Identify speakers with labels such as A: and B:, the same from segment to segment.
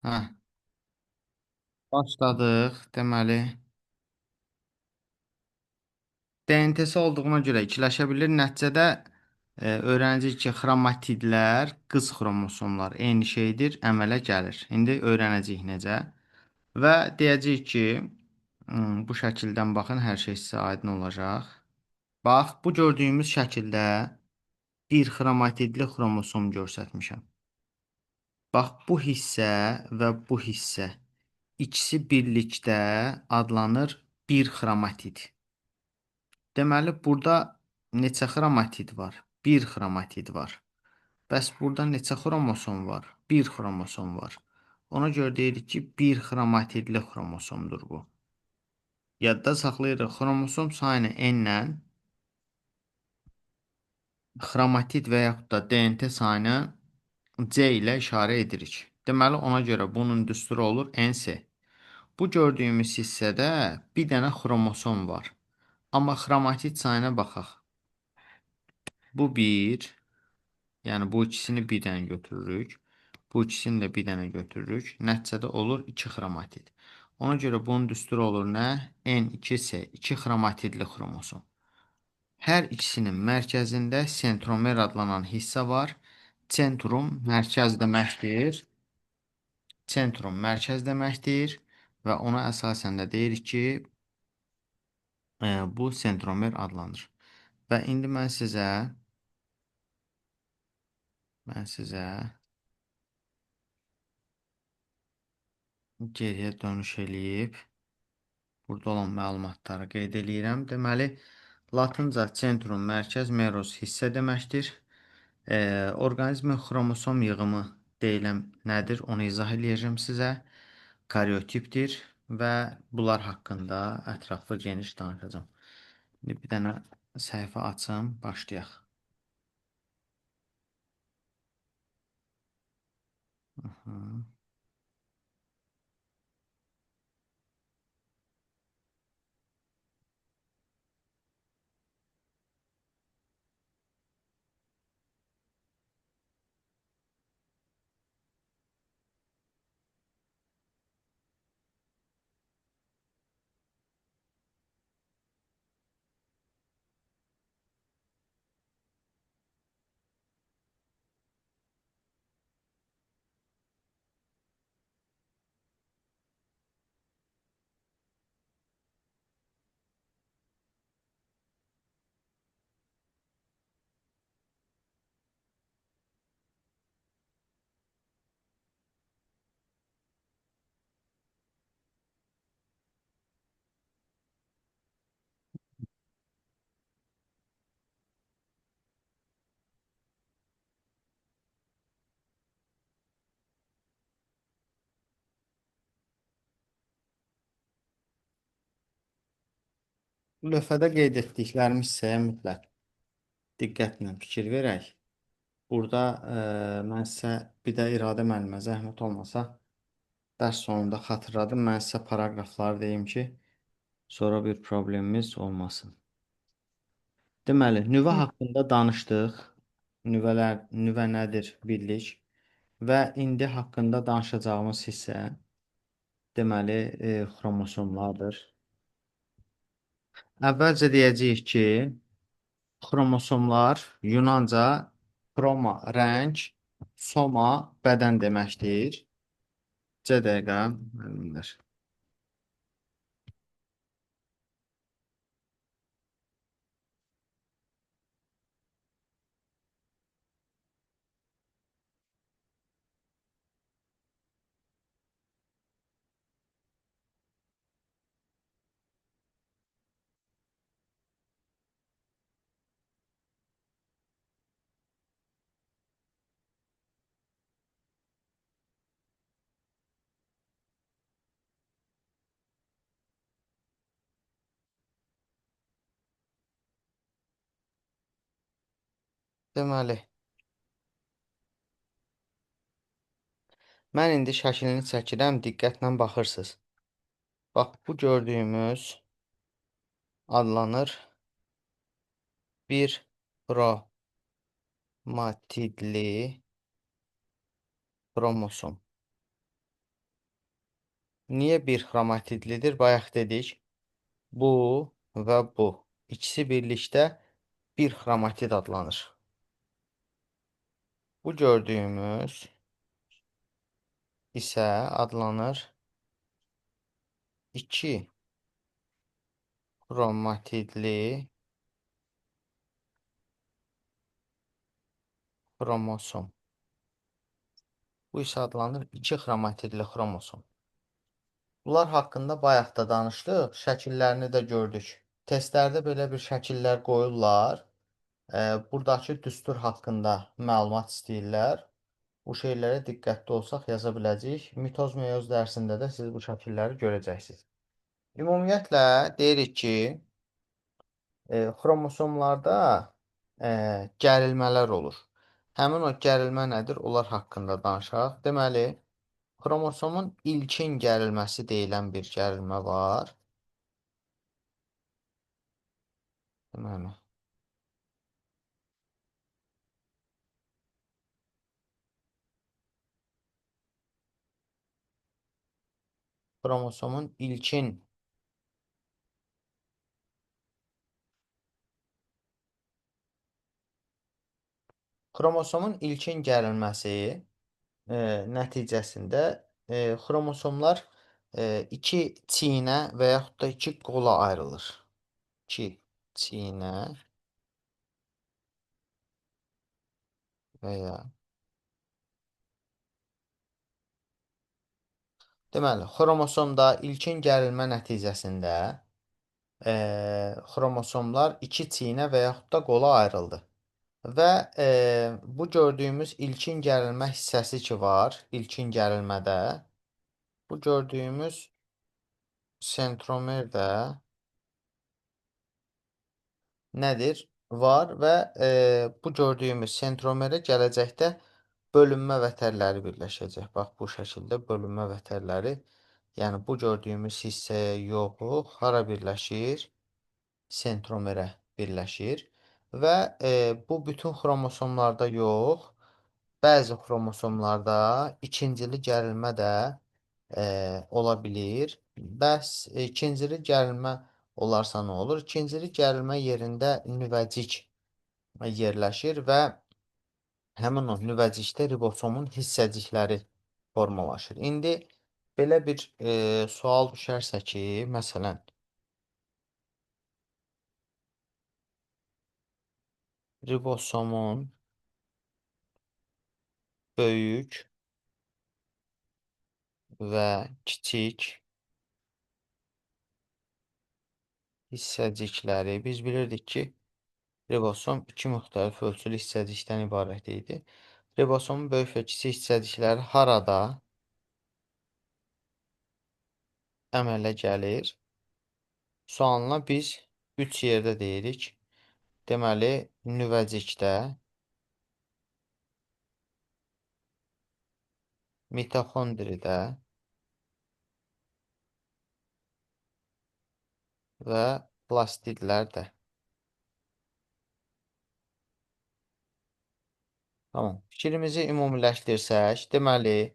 A: Hə, başladıq. Deməli, DNT-si olduğuna görə ikiləşə bilir. Nəticədə öyrənəcəyik ki, xromatidlər, qız xromosomlar eyni şeydir, əmələ gəlir. İndi öyrənəcəyik necə. Və deyəcəyik ki, bu şəkildən baxın, hər şey sizə aydın olacaq. Bax, bu gördüyümüz şəkildə bir xromatidli xromosom göstərmişəm. Bax, bu hissə və bu hissə ikisi birlikdə adlanır bir xromatid. Deməli, burada neçə xromatid var? Bir xromatid var. Bəs burada neçə xromosom var? Bir xromosom var. Ona görə deyirik ki, bir xromatidli xromosomdur bu. Yadda saxlayırıq, xromosom sayını n-lə xromatid və yaxud da DNT sayını C ilə işarə edirik. Deməli, ona görə bunun düsturu olur NC. Bu gördüyümüz hissədə bir dənə xromosom var. Amma xromatid sayına baxaq. Bu 1, yəni bu ikisini bir dənə götürürük. Bu ikisini də bir dənə götürürük. Nəticədə olur 2 xromatid. Ona görə bunun düsturu olur nə? N2C, 2 xromatidli xromosom. Hər ikisinin mərkəzində sentromer adlanan hissə var. Sentrum mərkəz deməkdir. Sentrum mərkəz deməkdir və ona əsasən də deyirik ki, bu sentromer adlanır. Və indi mən sizə geriyə dönüş eləyib burada olan məlumatları qeyd eləyirəm. Deməli, latınca sentrum mərkəz, meros hissə deməkdir. Orqanizmin xromosom yığımı deyilən nədir? Onu izah eləyəcəm sizə. Karyotipdir və bunlar haqqında ətraflı geniş danışacağım. İndi bir dənə səhifə açım, başlayaq. Hı. Bu lövhədə qeyd etdiklərimiz hissəyə mütləq diqqətlə fikir verək. Burada mən sizə bir də İradə müəllimə zəhmət olmasa dərs sonunda xatırladım. Mən sizə paraqrafları deyim ki, sonra bir problemimiz olmasın. Deməli, nüvə haqqında danışdıq. Nüvə nədir bildik. Və indi haqqında danışacağımız hissə deməli xromosomlardır. Əvvəlcə deyəcəyik ki, xromosomlar Yunanca xroma rəng, soma bədən deməkdir. C dəqiqə müəllimlər. Deməli, mən indi şəklini çəkirəm, diqqətlə baxırsınız. Bax, bu gördüyümüz adlanır bir xromatidli xromosom. Niyə bir xromatidlidir? Bayaq dedik. Bu və bu. İkisi birlikdə bir xromatid adlanır. Bu gördüyümüz isə adlanır iki xromatidli xromosom. Bu isə adlanır iki xromatidli xromosom. Bunlar haqqında bayaq da danışdıq, şəkillərini də gördük. Testlərdə belə bir şəkillər qoyurlar. Buradakı düstur haqqında məlumat istəyirlər. Bu şeylərə diqqətli olsaq yaza biləcəyik. Mitoz meyoz dərsində də siz bu şəkilləri görəcəksiniz. Ümumiyyətlə deyirik ki, xromosomlarda gərilmələr olur. Həmin o gərilmə nədir? Onlar haqqında danışaq. Deməli, xromosomun ilkin gərilməsi deyilən bir gərilmə var. Deməli, xromosomun ilkin gərilməsi nəticəsində xromosomlar iki çiynə və yaxud da iki qola ayrılır. İki çiynə və ya deməli, xromosomda ilkin gərilmə nəticəsində xromosomlar iki çiynə və yaxud da qola ayrıldı. Və bu gördüyümüz ilkin gərilmə hissəsi ki var, ilkin gərilmədə, bu gördüyümüz sentromer də nədir? Var və bu gördüyümüz sentromerə gələcəkdə bölünmə vətərləri birləşəcək. Bax, bu şəkildə bölünmə vətərləri, yəni bu gördüyümüz hissəyə yox, hara birləşir? Sentromerə birləşir və bu bütün xromosomlarda yox, bəzi xromosomlarda ikincili gərilmə də ola bilir. Bəs ikincili gərilmə olarsa nə olur? İkincili gərilmə yerində nüvəcik yerləşir və həmin o nüvəcikdə ribosomun hissəcikləri formalaşır. İndi belə bir sual düşərsə ki, məsələn, ribosomun böyük və kiçik hissəcikləri biz bilirdik ki, ribosom iki müxtəlif ölçülü hissəcikdən ibarət idi. Ribosomun böyük və kiçik hissəcikləri harada əmələ gəlir? Sualına biz 3 yerdə deyirik. Deməli, nüvəcikdə, mitoxondridə və plastidlərdə. Tamam. Fikrimizi ümumiləşdirsək, deməli,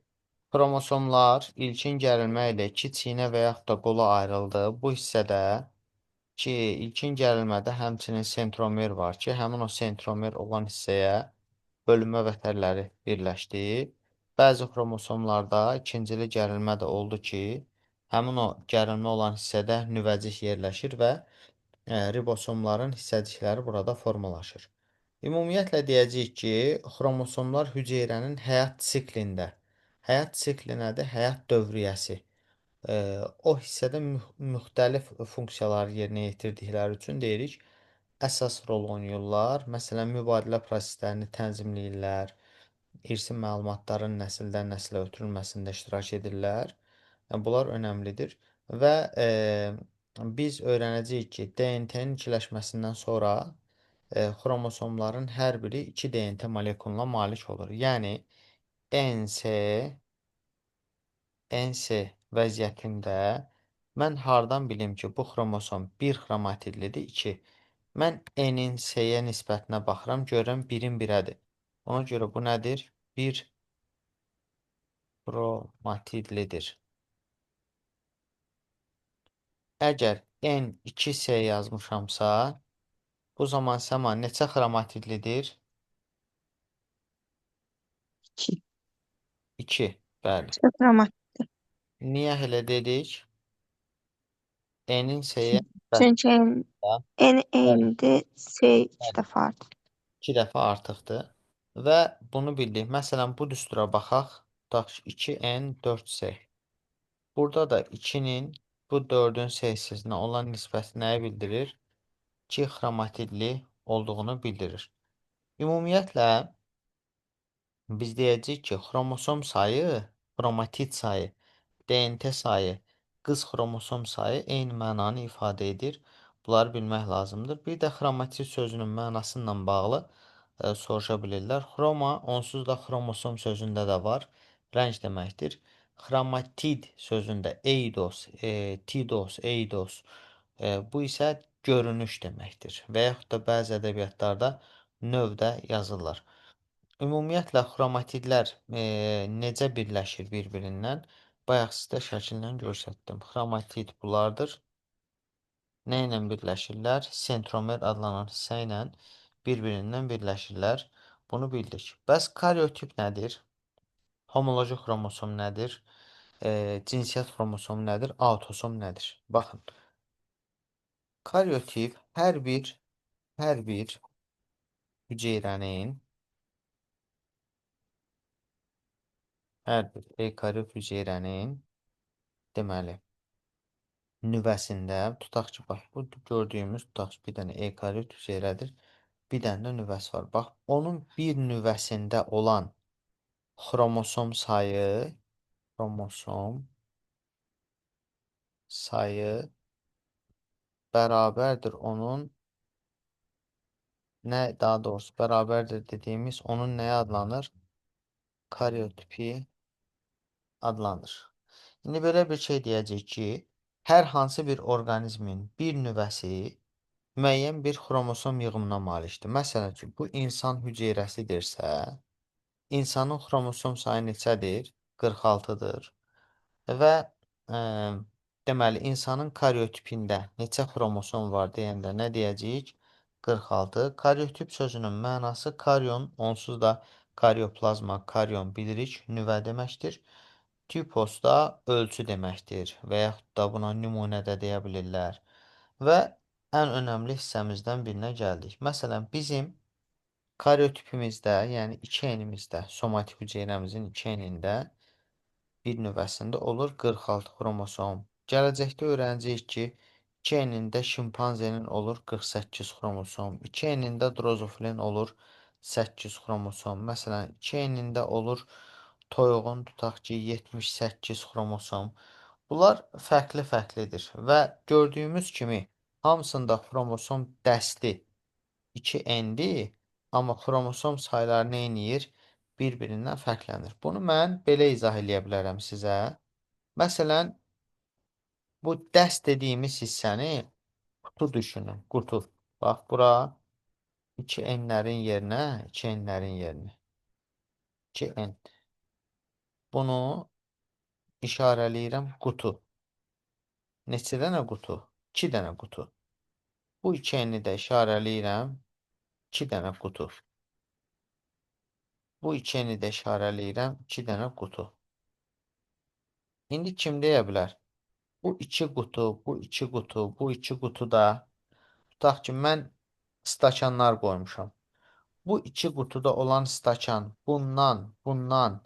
A: xromosomlar ilkin gərilmə ilə iki çiynə və yaxud da qola ayrıldı. Bu hissədə ki, ilkin gərilmədə həmçinin sentromer var ki, həmin o sentromer olan hissəyə bölünmə vətərləri birləşdi. Bəzi xromosomlarda ikincili gərilmə də oldu ki, həmin o gərilmə olan hissədə nüvəcik yerləşir və ribosomların hissəcikləri burada formalaşır. Ümumiyyətlə deyəcəyik ki, xromosomlar hüceyrənin həyat sikli nədir? Həyat dövriyyəsi. O hissədə müxtəlif funksiyaları yerinə yetirdikləri üçün deyirik, əsas rol oynayırlar. Məsələn, mübadilə proseslərini tənzimləyirlər, irsi məlumatların nəsildən nəslə ötürülməsində iştirak edirlər. Bunlar önəmlidir və biz öyrənəcəyik ki, DNT-nin ikiləşməsindən sonra xromosomların hər biri 2 DNT molekuluna malik olur. Yəni NC vəziyyətində mən hardan bilim ki, bu xromosom 1 xromatidlidir, 2. Mən N-in C-yə nisbətinə baxıram, görürəm 1-in 1-ədir. Ona görə bu nədir? 1 xromatidlidir. Əgər N2C yazmışamsa, bu zaman səma neçə xromatidlidir?
B: 2.
A: 2. Bəli.
B: Sıfırlamak.
A: Niyə elə dedik? N-in S-yə
B: Çünkü en
A: bəli,
B: eğimde S 2
A: bəli,
B: defa artık.
A: 2 dəfə artıqdır. Və bunu bildik. Məsələn, bu düstura baxaq. Tutaq ki, 2N4C. Burada da 2-nin bu 4-ün S-sinə olan nisbəti nəyi bildirir? 2 xromatidli olduğunu bildirir. Ümumiyyətlə, biz deyəcəyik ki, xromosom sayı, xromatid sayı, DNT sayı, qız xromosom sayı eyni mənanı ifadə edir. Bunları bilmək lazımdır. Bir də xromatid sözünün mənası ilə bağlı soruşa bilirlər. Xroma onsuz da xromosom sözündə də var. Rəng deməkdir. Xromatid sözündə eidos, tidos, eidos bu isə görünüş deməkdir. Və yaxud da bəzi ədəbiyyatlarda növdə yazırlar. Ümumiyyətlə xromatidlər necə birləşir bir-birindən? Bayaq sizdə şəkillə göstərdim. Xromatid bunlardır. Nə ilə birləşirlər? Sentromer adlanan hissə ilə bir-birindən birləşirlər. Bunu bildik. Bəs karyotip nədir? Homoloji xromosom nədir? Cinsiyyət xromosomu nədir? Autosom nədir? Baxın. Karyotip hər bir hüceyrənin hər bir eukaryot hüceyrənin deməli nüvəsində tutaq ki, bax bu gördüyümüz tutaq ki, bir dənə eukaryot hüceyrədir. Bir dənə də nüvəsi var. Bax, onun bir nüvəsində olan xromosom sayı bərabərdir onun nə daha doğrusu bərabərdir dediyimiz onun nəyə adlanır? Karyotipi adlanır. İndi belə bir şey deyəcək ki, hər hansı bir orqanizmin bir nüvəsi müəyyən bir xromosom yığımına malikdir. Məsələn ki, bu insan hüceyrəsidirsə, insanın xromosom sayı neçədir? 46-dır. Və deməli, insanın karyotipində neçə xromosom var deyəndə nə deyəcəyik? 46. Karyotip sözünün mənası karyon, onsuz da karyoplazma, karyon bilirik, nüvə deməkdir. Tipos da ölçü deməkdir və yaxud da buna nümunə də deyə bilirlər. Və ən önəmli hissəmizdən birinə gəldik. Məsələn, bizim karyotipimizdə, yəni 2 enimizdə, somatik hüceyrəmizin 2 enində bir nüvəsində olur 46 xromosom. Gələcəkdə öyrənəcəyik ki, 2 enində şimpanzenin olur 48 xromosom, 2 enində drozofilin olur 8 xromosom. Məsələn, 2 enində olur toyuğun tutaq ki, 78 xromosom. Bunlar fərqli-fərqlidir və gördüyümüz kimi hamısında xromosom dəsti 2 endir, amma xromosom sayları nə edir? Bir-birindən fərqlənir. Bunu mən belə izah eləyə bilərəm sizə. Məsələn, bu dəst dediyimiz hissəni qutu düşünün, qutu. Bax, bura 2 enlərin yerinə, 2 enlərin yerinə. 2 en. Bunu işarələyirəm qutu. Neçə dənə qutu? 2 dənə qutu. Bu 2 eni də işarələyirəm 2 dənə qutu. Bu 2 eni də işarələyirəm 2 dənə qutu. İndi kim deyə bilər? Bu 2 qutu, bu 2 qutu, bu 2 qutuda tutaq ki, mən stakanlar qoymuşam. Bu 2 qutuda olan stakan bundan,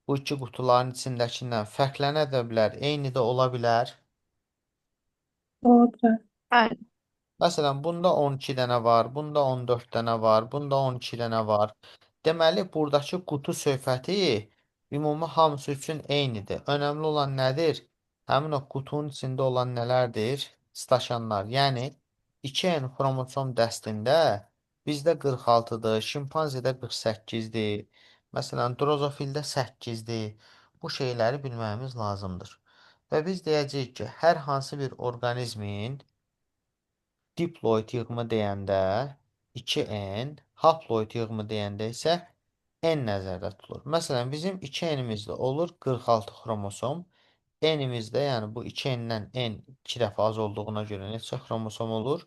A: bu 2 qutuların içindəkindən fərqlənə də bilər, eyni də ola bilər.
B: Doğrudur. Evet.
A: Məsələn, bunda 12 dənə var, bunda 14 dənə var, bunda 12 dənə var. Deməli, buradakı qutu söhbəti ümumi hamısı üçün eynidir. Önəmli olan nədir? Həmin o qutunun içində olan nələrdir? Stakanlar. Yəni, 2N xromosom dəstində bizdə 46-dır, şimpanzedə 48-dir. Məsələn, drozofildə 8-dir. Bu şeyləri bilməyimiz lazımdır. Və biz deyəcəyik ki, hər hansı bir orqanizmin diploid yığımı deyəndə 2N, haploid yığımı deyəndə isə N nəzərdə tutulur. Məsələn, bizim 2N-imizdə olur 46 xromosom, N-imizdə, yəni bu 2N-dən N 2 dəfə az olduğuna görə neçə xromosom olur?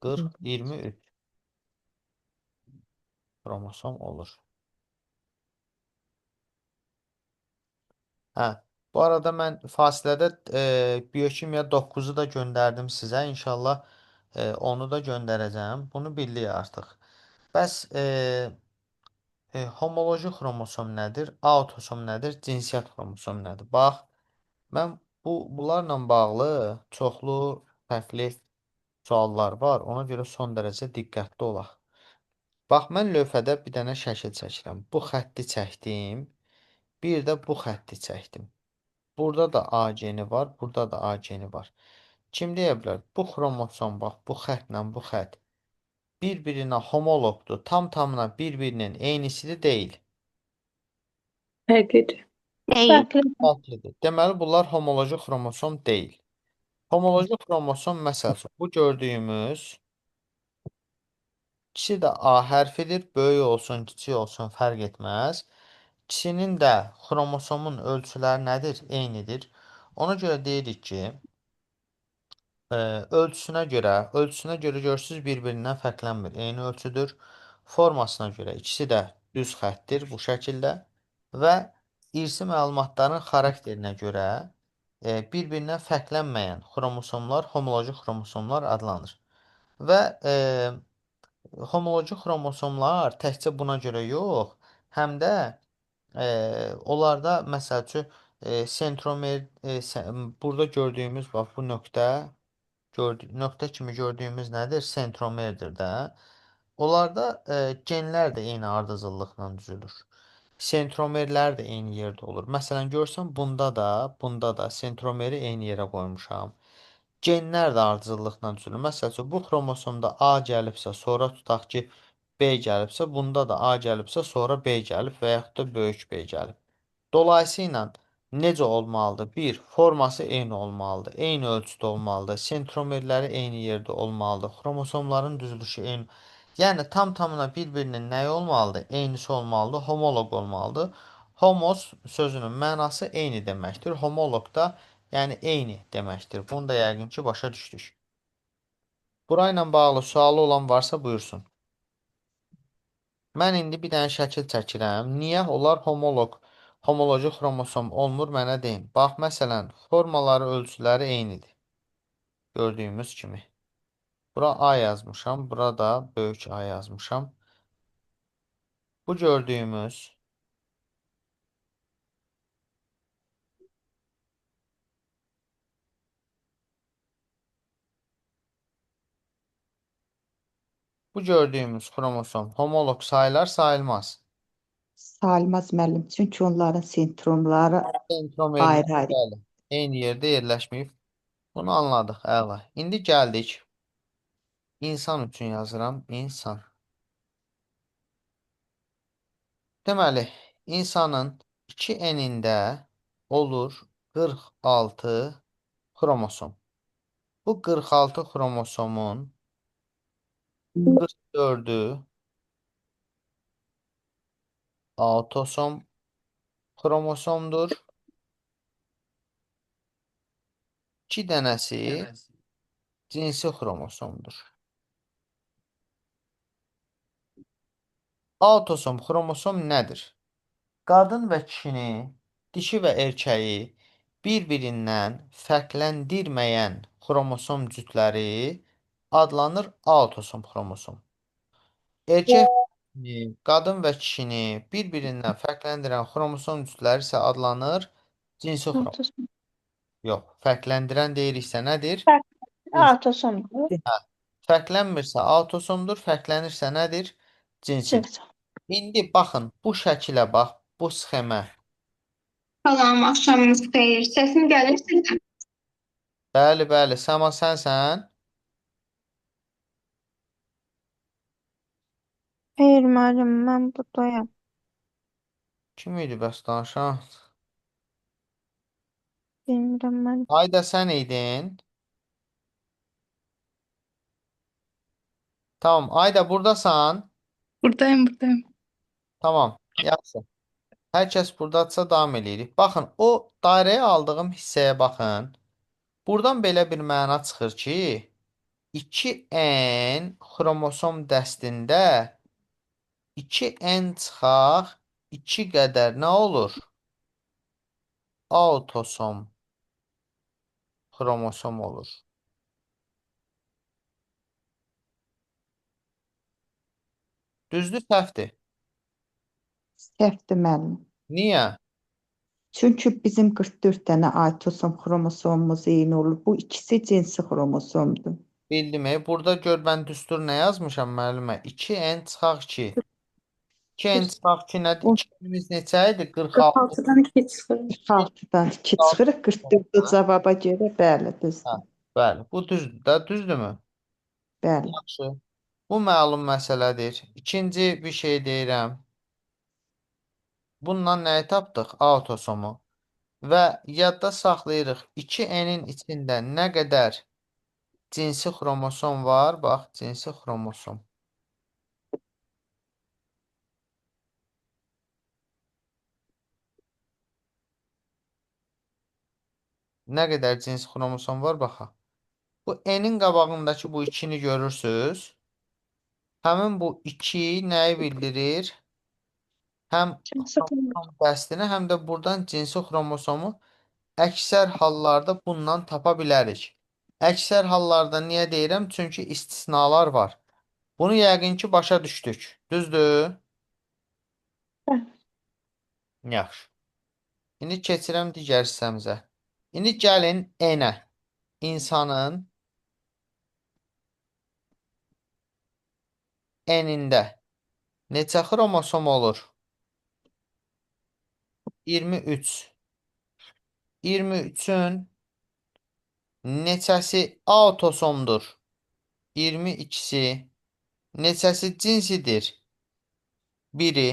A: 40, 23 xromosom olur. Hə, bu arada mən fasilədə biyokimya 9-u da göndərdim sizə. İnşallah onu da göndərəcəm. Bunu bildik artıq. Bəs homoloji xromosom nədir? Autosom nədir? Cinsiyyət xromosom nədir? Bax, mən bunlarla bağlı çoxlu fərqli suallar var. Ona görə son dərəcə diqqətli olaq. Bax, mən lövhədə bir dənə şəkil çəkirəm. Bu xətti çəkdim. Bir də bu xətti çəkdim. Burada da A geni var, burada da A geni var. Kim deyə bilər? Bu xromosom, bax, bu xəttlə bu xətt bir-birinə homoloqdur. Tam-tamına bir-birinin eynisidir, deyil.
C: Fərqlidir.
B: Değil.
A: Fərqlidir. Deməli, bunlar homoloji xromosom deyil. Homoloji xromosom məsəl üçün bu gördüyümüz ikisi də A hərfidir. Böyük olsun, kiçik olsun fərq etməz. İkisinin də xromosomun ölçüləri nədir? Eynidir. Ona görə deyirik ki, ölçüsünə görə görürsüz bir-birindən fərqlənmir. Eyni ölçüdür. Formasına görə ikisi də düz xəttdir bu şəkildə və irsi məlumatların xarakterinə görə bir-birindən fərqlənməyən xromosomlar homoloji xromosomlar adlanır. Və homoloji xromosomlar təkcə buna görə yox, həm də onlarda məsəl üçün sentromer burada gördüyümüz bax bu nöqtə kimi gördüyümüz nədir? Sentromerdir də. Onlarda genlər də eyni ardıcıllıqla düzülür. Sentromerlər də eyni yerdə olur. Məsələn, görsən bunda da sentromeri eyni yerə qoymuşam. Genlər də ardıcıllıqla düzülür. Məsəl üçün, bu xromosomda A gəlibsə, sonra tutaq ki, B gəlibsə, bunda da A gəlibsə, sonra B gəlib və yaxud da böyük B gəlib. Dolayısıyla necə olmalıdır? Bir, forması eyni olmalıdır. Eyni ölçüdə olmalıdır. Sentromerləri eyni yerdə olmalıdır. Xromosomların düzülüşü eyni. Yəni tam-tamına bir-birinin nəyi olmalıdır? Eynisi olmalıdır. Homoloq olmalıdır. Homos sözünün mənası eyni deməkdir. Homoloq da yəni eyni deməkdir. Bunu da yəqin ki başa düşdük. Burayla bağlı sualı olan varsa buyursun. Mən indi bir dənə şəkil çəkirəm. Niyə onlar homoloji xromosom olmur mənə deyin. Bax, məsələn, formaları, ölçüləri eynidir. Gördüyümüz kimi. Bura A yazmışam, bura da böyük A yazmışam. Bu gördüyümüz xromosom homoloq sayılar, sayılmaz.
D: Sayılmaz müəllim. Çünki onların sindromları
A: Sentromerlər,
D: ayrı-ayrı.
A: bəli, eyni yerdə yerləşməyib. Bunu anladıq, əla. İndi gəldik. İnsan üçün yazıram, insan. Deməli, insanın 2 enində olur 46 xromosom. Bu 46 xromosomun 44-ü autosom xromosomdur. 2 dənəsi cinsi xromosomdur. Autosom xromosom nədir? Qadın və kişini, dişi və erkəyi bir-birindən fərqləndirməyən xromosom cütləri adlanır autosom xromosom. Erkək qadın və kişini bir-birindən fərqləndirən xromosom cütləri isə adlanır cinsi xromosom.
B: Autosom.
A: Yox, fərqləndirən deyiriksə nədir?
B: Autosomdur.
A: Fərqlənmirsə autosomdur, fərqlənirsə nədir? Cinsidir.
B: Cins.
A: İndi baxın, bu şəkilə bax, bu sxemə.
E: Salam, axşamınız xeyir. Səsim gəlir sizə?
A: Bəli, bəli, Səma sənsən?
B: Hayır müəllim, mən buradayam.
A: Kim idi bəs danışan?
B: Bilmirəm mən.
A: Ayda sən idin. Tamam, Ayda buradasan.
C: Buradayım, buradayım.
A: Tamam, yaxşı. Hər kəs buradadsa davam eləyirik. Baxın, o dairəyə aldığım hissəyə baxın. Buradan belə bir məna çıxır ki, 2N xromosom dəstində 2N çıxaq 2 qədər nə olur? Autosom xromosom olur. Düzdür, səhvdir.
D: Səhvdir müəllim.
A: Niyə?
D: Çünki bizim 44 dənə autosom xromosomumuz eyni olur. Bu ikisi cinsi xromosomdur.
A: Bildim. Burada gör mən düstur nə yazmışam müəllimə? 2N çıxaq 2. 2N çıxaq 2 nədir?
D: O
A: 2-imiz neçə idi? 46.
E: 46'dan 2 çıxır.
D: 46-dan 2 çıxırıq, 44-də cavaba görə bəli,
A: Hə,
D: düzdür.
A: bəli. Bu düzdür də, düzdürmü?
D: Bəli.
A: Yaxşı. Bu məlum məsələdir. İkinci bir şey deyirəm. Bundan nəyi tapdıq? Autosomu. Və yadda saxlayırıq. 2N-in içində nə qədər cinsi xromosom var? Bax, cinsi xromosom. Nə qədər cinsi xromosom var? Baxaq. Bu N-in qabağındakı bu 2-ni görürsüz. Həmin bu 2 nəyi bildirir? Həm
B: Cinsi
A: xromosom dəstini, həm də buradan cinsi xromosomu əksər hallarda bundan tapa bilərik. Əksər hallarda niyə deyirəm? Çünki istisnalar var. Bunu yəqin ki başa düşdük. Düzdür?
B: Bəli.
A: Yaxşı. İndi keçirəm digər hissəmizə. İndi gəlin N-ə. İnsanın N-ində neçə xromosom olur? 23. 23-ün neçəsi autosomdur? 22-si. Neçəsi cinsidir? Biri.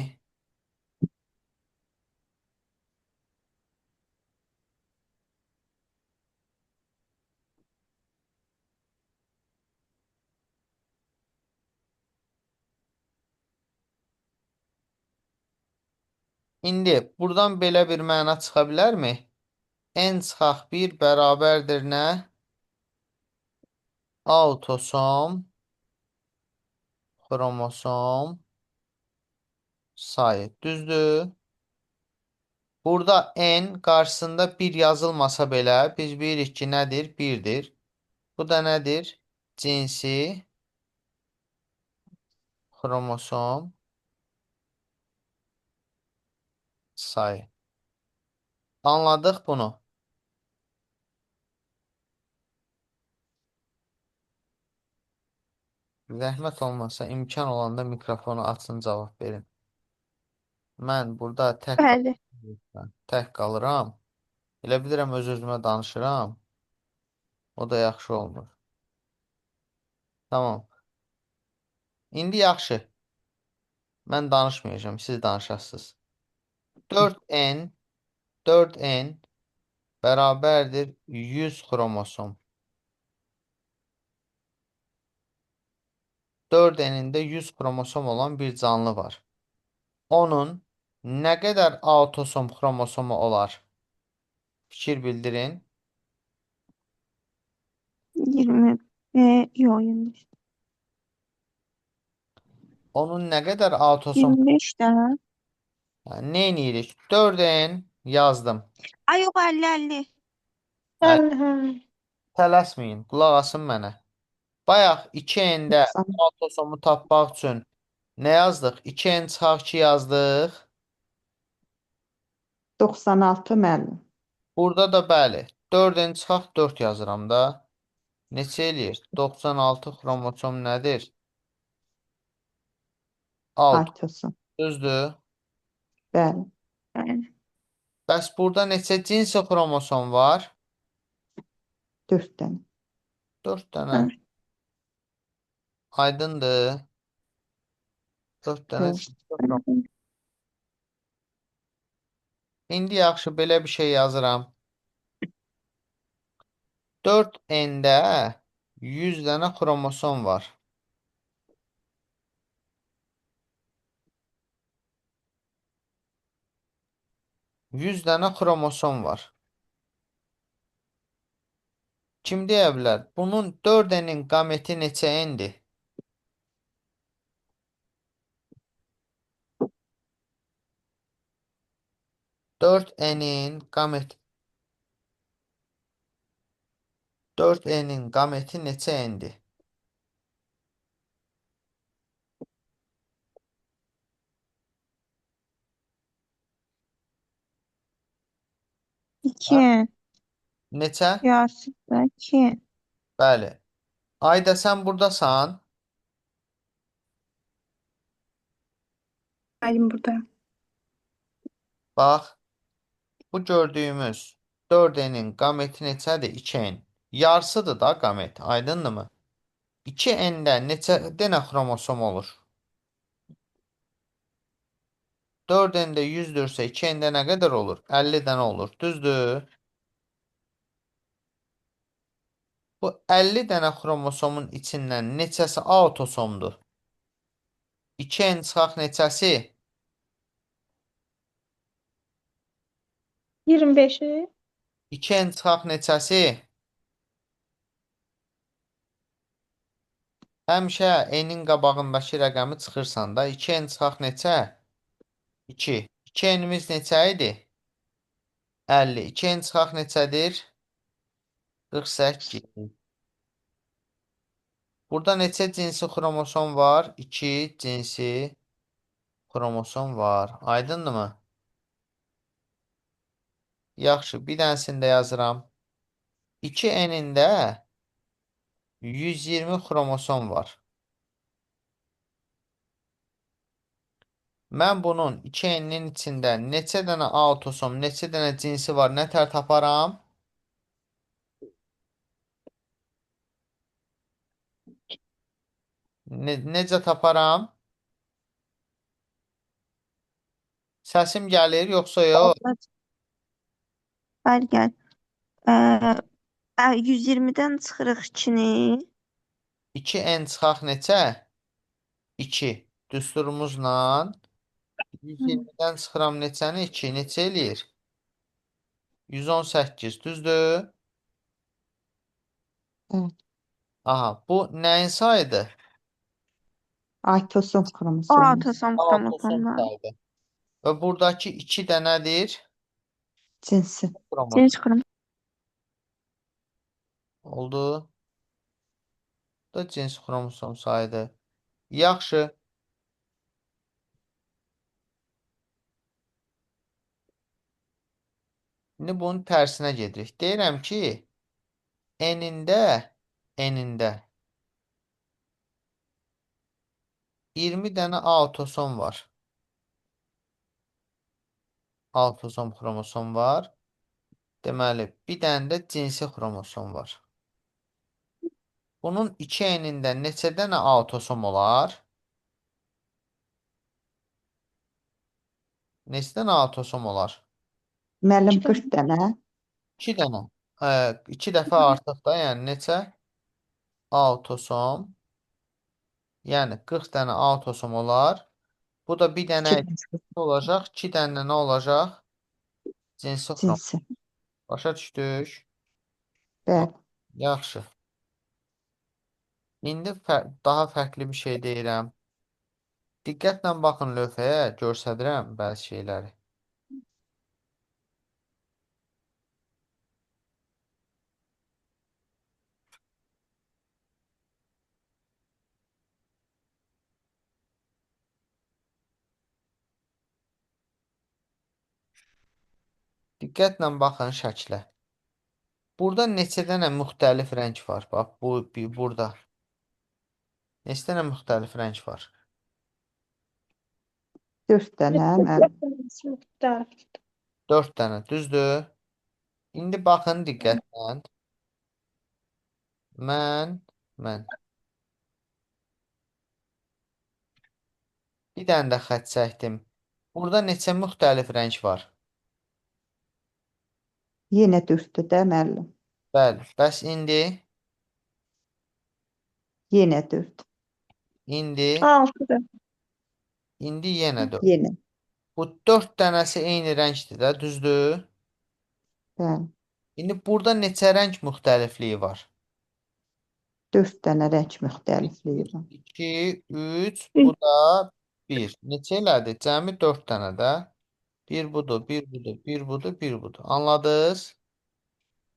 A: İndi buradan belə bir məna çıxa bilərmi? N çıxaq 1 bərabərdir nə? Autosom xromosom sayı. Düzdür? Burada N qarşısında 1 yazılmasa belə biz bilirik ki nədir? 1-dir. Bu da nədir? Cinsi xromosom sayı. Anladıq bunu. Zəhmət olmasa imkan olanda mikrofonu açın, cavab verin. Mən burada
B: Bəli.
A: tək qalıram. Elə bilirəm öz-özümə danışıram. O da yaxşı olmur. Tamam. İndi yaxşı. Mən danışmayacağım, siz danışasınız. 4N bərabərdir 100 xromosom. 4N-ində 100 xromosom olan bir canlı var. Onun nə qədər autosom xromosomu olar? Fikir bildirin.
B: 20 yox 25.
A: Onun nə qədər autosom
B: 25 də.
A: nə edirik? 4N yazdım.
B: Ay yox 50 50.
A: Hə,
B: Hə.
A: tələsməyin, qulaq asın mənə. Bayaq 2N-də
D: 90,
A: autosomu tapmaq üçün nə yazdıq? 2N çıxaq 2 yazdıq.
D: 96 müəllim.
A: Burada da bəli. 4N çıxaq 4 yazıram da. Neçə eləyir? 96 xromosom nədir? 6.
D: Autosom.
A: Düzdür.
D: Bəli.
B: Bəli.
A: Bəs burada neçə cinsi xromosom var?
D: 4 dənə.
A: 4 dənə.
B: Hə.
A: Aydındır. 4 dənə
D: Bəli.
A: cinsi xromosom. İndi yaxşı belə bir şey yazıram. 4N-də 100 dənə xromosom var. 100 dənə xromosom var. Kim deyə bilər? Bunun 4N-in qameti neçə N-dir? 4N-in qameti 4N-in qameti neçə N-dir?
B: 2.
A: Neçə?
B: Siyasətdə 2.
A: Bəli. Ayda sən buradasan.
E: Alim burada.
A: Bax, bu gördüyümüz 4N-in qameti neçədir? 2N. Yarısıdır da qamet. Aydındır? 2N-də neçə dənə xromosom olur? 4N-də 100-dürsə 2N-də nə qədər olur? 50 dənə olur. Düzdür? Bu 50 dənə xromosomun içindən neçəsi autosomdur? 2N çıxaq neçəsi?
E: 25'i
A: 2N çıxaq neçəsi? Həmişə N-in qabağındakı rəqəmi çıxırsan da. 2N çıxaq neçə? 2. 2N-imiz neçə idi? 50. 2N çıxaq neçədir? 48. Burada neçə cinsi xromosom var? 2 cinsi xromosom var. Aydındırmı? Yaxşı, bir dənəsini də yazıram. 2N-ində 120 xromosom var. Mən bunun 2N-nin içində neçə dənə autosom, neçə dənə cinsi var, nətər taparam? Necə taparam? Səsim gəlir, yoxsa yox?
B: Bəli, gəl. 120-dən çıxırıq 2-ni.
A: 2N çıxaq neçə? 2. Düsturumuzla 120-dən çıxıram neçəni? 2. Neçə eləyir? 118. Düzdür?
D: Evet.
A: Aha, bu nəyin sayıdır?
D: Autosom
B: O
D: xromosomu.
B: autosom
A: Autosom
B: xromosomlar.
A: sayıdır. Və buradakı 2 dənədir.
D: Cinsi.
A: Xromosom.
B: Cins xrom.
A: Oldu. Da cins xromosom sayıdır. Yaxşı. İndi bunun tərsinə gedirik. Deyirəm ki, N-ində 20 dənə autosom var. Autosom xromosom var. Deməli, bir dənə də cinsi xromosom var. Bunun 2N-ində neçə dənə autosom olar? Neçə dənə autosom olar?
D: Müəllim 40 dənə.
A: 2 dənə. 2 dəfə artıq da, yəni neçə? Autosom. Yəni 40 dənə autosom olar. Bu da bir dənə
D: İki
A: olacaq. 2 dənə nə olacaq? Cinsi xromosom.
D: cinsi.
A: Başa düşdük.
D: Bəli.
A: Yaxşı. İndi daha fərqli bir şey deyirəm. Diqqətlə baxın lövhəyə, göstərirəm bəzi şeyləri. Diqqətlə baxın şəklə. Burada neçə dənə müxtəlif rəng var? Bax, burada. Neçə dənə müxtəlif rəng var?
D: 4 dənə müəllim.
A: 4 dənə, düzdür? İndi baxın diqqətlə. Mən. Bir dənə də xətt çəkdim. Burada neçə müxtəlif rəng var?
D: Yenə 4-dür də müəllim.
A: Bəli. Bəs indi?
D: Yenə 4.
A: İndi?
E: 6'dır.
A: İndi yenə 4.
D: Yenə.
A: Bu 4 dənəsi eyni rəngdir də, düzdür?
D: Bəli.
A: İndi burada neçə rəng müxtəlifliyi var?
D: 4 dənə rəng müxtəlifliyi
A: 1,
D: var.
A: 2, 3, bu da 1. Neçə elədi? Cəmi 4 dənə də. Bir budur, bir budur, bir budur, bir budur. Anladınız?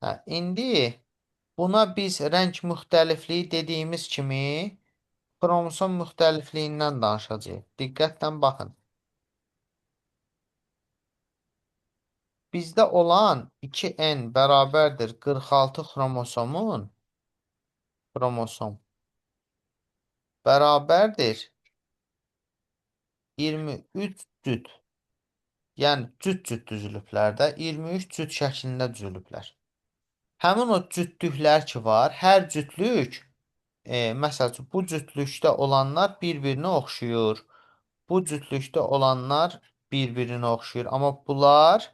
A: Hə, indi buna biz rəng müxtəlifliyi dediyimiz kimi xromosom müxtəlifliyindən danışacağıq. Diqqətlə baxın. Bizdə olan 2n bərabərdir 46 xromosom bərabərdir 23 cüt. Yəni cüt-cüt düzülüblər də 23 cüt şəklində düzülüblər. Həmin o cütlüklər ki var, hər cütlük məsəl üçün bu cütlükdə olanlar bir-birinə oxşuyur. Bu cütlükdə olanlar bir-birinə oxşuyur. Amma bunlar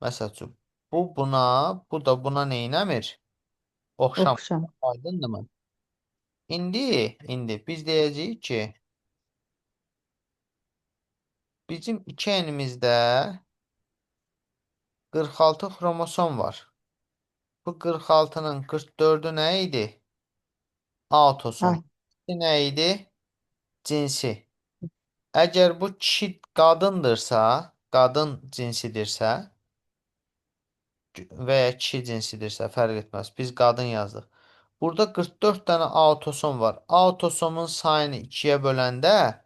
A: məsəl üçün bu buna, bu da buna neynəmir? Oxşamır.
D: Oxşam.
A: Aydındırmı? İndi biz deyəcəyik ki, bizim 2 enimizdə 46 xromosom var. Bu 46-nın 44-ü nə idi? Autosom.
D: Ay,
A: Nə idi? Cinsi. Əgər bu kişi qadındırsa, qadın cinsidirsə və ya kişi cinsidirsə, fərq etməz. Biz qadın yazdıq. Burada 44 dənə autosom var. Autosomun sayını 2-yə böləndə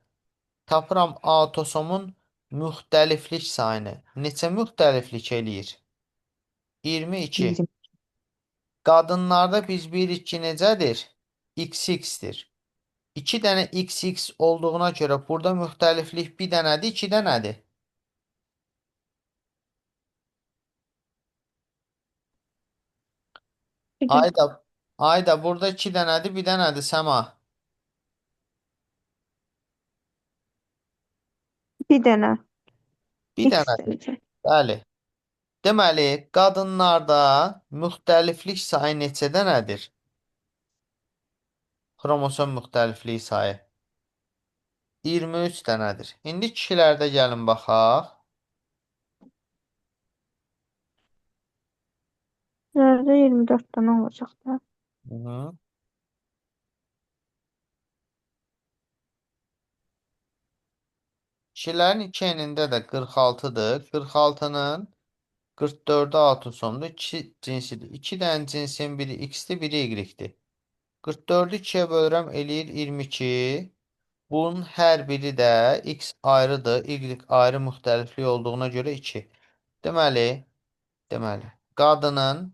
A: tapıram autosomun müxtəliflik sayını. Neçə müxtəliflik eləyir? 22.
D: 20.
A: Qadınlarda biz bilirik ki, necədir? XX-dir. 2 dənə XX olduğuna görə burada müxtəliflik bir dənədir, 2 dənədir. Ayda burada 2 dənədir, bir dənədir Səma.
B: Bir dənə.
A: Bir
B: X
A: dənədir.
B: dənəcək.
A: Bəli. Deməli, qadınlarda müxtəliflik sayı neçə dənədir? Xromosom müxtəlifliyi sayı 23 dənədir. İndi kişilərdə gəlin baxaq.
B: Nerede 24 dənə olacaq da.
A: Hı -hı. Kişilərin 2 enində də 46-dır. 46-nın 44-ü autosomdur. 2 cinsidir. 2 dənə cinsin biri X-dir, biri Y-dir. 44-ü 2-yə bölürəm, eləyir 22. Bunun hər biri də X ayrıdır, Y ayrı müxtəliflik olduğuna görə 2. Deməli, qadının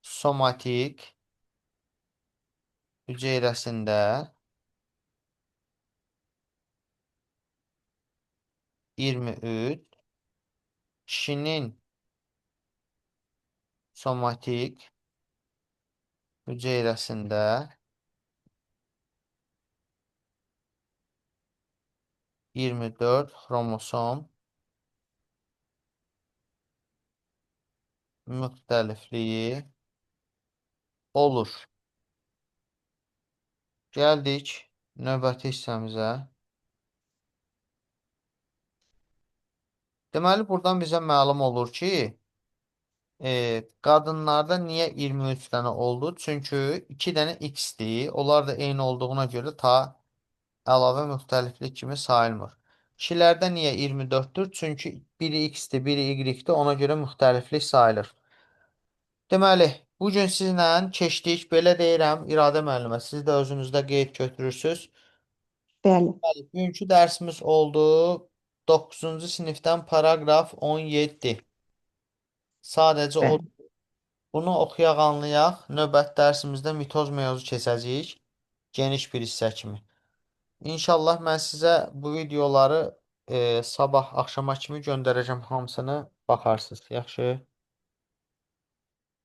A: somatik hüceyrəsində 23, kişinin somatik hüceyrəsində 24 xromosom müxtəlifliyi olur. Gəldik növbəti hissəmizə. Deməli, buradan bizə məlum olur ki, qadınlarda niyə 23 dənə oldu? Çünki 2 dənə X-dir. Onlar da eyni olduğuna görə ta əlavə müxtəliflik kimi sayılmır. Kişilərdə niyə 24-dür? Çünki biri X-dir, biri Y-dir. Ona görə müxtəliflik sayılır. Deməli, bugün sizlə keçdik. Belə deyirəm, İradə müəllimə, siz də özünüzdə qeyd götürürsünüz.
D: Bəli.
A: Bəli, bugünkü dərsimiz oldu 9-cu sinifdən paraqraf 17. Sadəcə o.
D: Bəli.
A: Bunu oxuyaq, anlayaq. Növbəti dərsimizdə mitoz mövzu keçəcəyik. Geniş bir hissə kimi. İnşallah mən sizə bu videoları sabah axşama kimi göndərəcəm hamısını baxarsınız. Yaxşı.